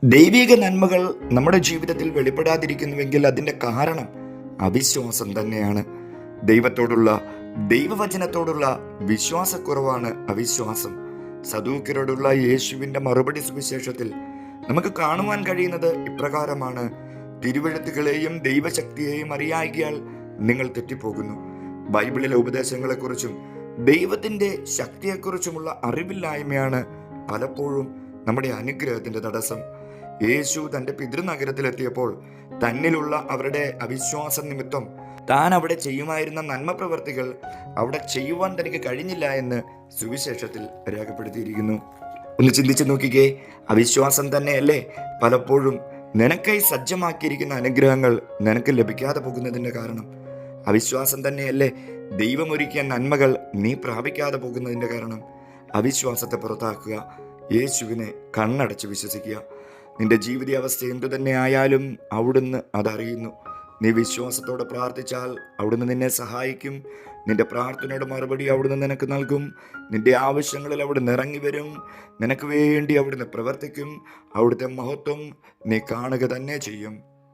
ദൈവിക നന്മകൾ നമ്മുടെ ജീവിതത്തിൽ വെളിപ്പെടാതിരിക്കുന്നുവെങ്കിൽ അതിൻ്റെ കാരണം അവിശ്വാസം തന്നെയാണ്. ദൈവത്തോടുള്ള, ദൈവവചനത്തോടുള്ള വിശ്വാസക്കുറവാണ് അവിശ്വാസം. സദൂക്യരോടുള്ള യേശുവിൻ്റെ മറുപടി സുവിശേഷത്തിൽ നമുക്ക് കാണുവാൻ കഴിയുന്നത് ഇപ്രകാരമാണ്: തിരുവെഴുത്തുകളെയും ദൈവശക്തിയെയും അറിയായികയാൽ നിങ്ങൾ തെറ്റിപ്പോകുന്നു. ബൈബിളിലെ ഉപദേശങ്ങളെക്കുറിച്ചും ദൈവത്തിൻ്റെ ശക്തിയെക്കുറിച്ചുമുള്ള അറിവില്ലായ്മയാണ് പലപ്പോഴും നമ്മുടെ അനുഗ്രഹത്തിൻ്റെ തടസ്സം. യേശു തൻ്റെ പിതൃനഗരത്തിലെത്തിയപ്പോൾ തന്നിലുള്ള അവരുടെ അവിശ്വാസ നിമിത്തം താൻ അവിടെ ചെയ്യുമായിരുന്ന നന്മ പ്രവർത്തികൾ അവിടെ ചെയ്യുവാൻ തനിക്ക് കഴിഞ്ഞില്ല എന്ന് സുവിശേഷത്തിൽ രേഖപ്പെടുത്തിയിരിക്കുന്നു. ഒന്ന് ചിന്തിച്ചു നോക്കിക്കേ, അവിശ്വാസം തന്നെയല്ലേ പലപ്പോഴും നിനക്കായി സജ്ജമാക്കിയിരിക്കുന്ന അനുഗ്രഹങ്ങൾ നിനക്ക് ലഭിക്കാതെ പോകുന്നതിൻ്റെ കാരണം? അവിശ്വാസം തന്നെയല്ലേ ദൈവമൊരുക്കിയ നന്മകൾ നീ പ്രാപിക്കാതെ പോകുന്നതിൻ്റെ കാരണം? അവിശ്വാസത്തെ പുറത്താക്കുക, യേശുവിനെ കണ്ണടച്ച് വിശ്വസിക്കുക. നിന്റെ ജീവിതാവസ്ഥ എന്തു തന്നെ ആയാലും അവിടുന്ന് അതറിയുന്നു. നീ വിശ്വാസത്തോടെ പ്രാർത്ഥിച്ചാൽ അവിടുന്ന് നിന്നെ സഹായിക്കും. നിന്റെ പ്രാർത്ഥനയുടെ മറുപടി അവിടുന്ന് നിനക്ക് നൽകും. നിന്റെ ആവശ്യങ്ങളിൽ അവിടുന്ന് ഇറങ്ങി വരും. നിനക്ക് വേണ്ടി അവിടുന്ന് പ്രവർത്തിക്കും. അവിടുത്തെ മഹത്വം നീ കാണുക തന്നെ ചെയ്യും.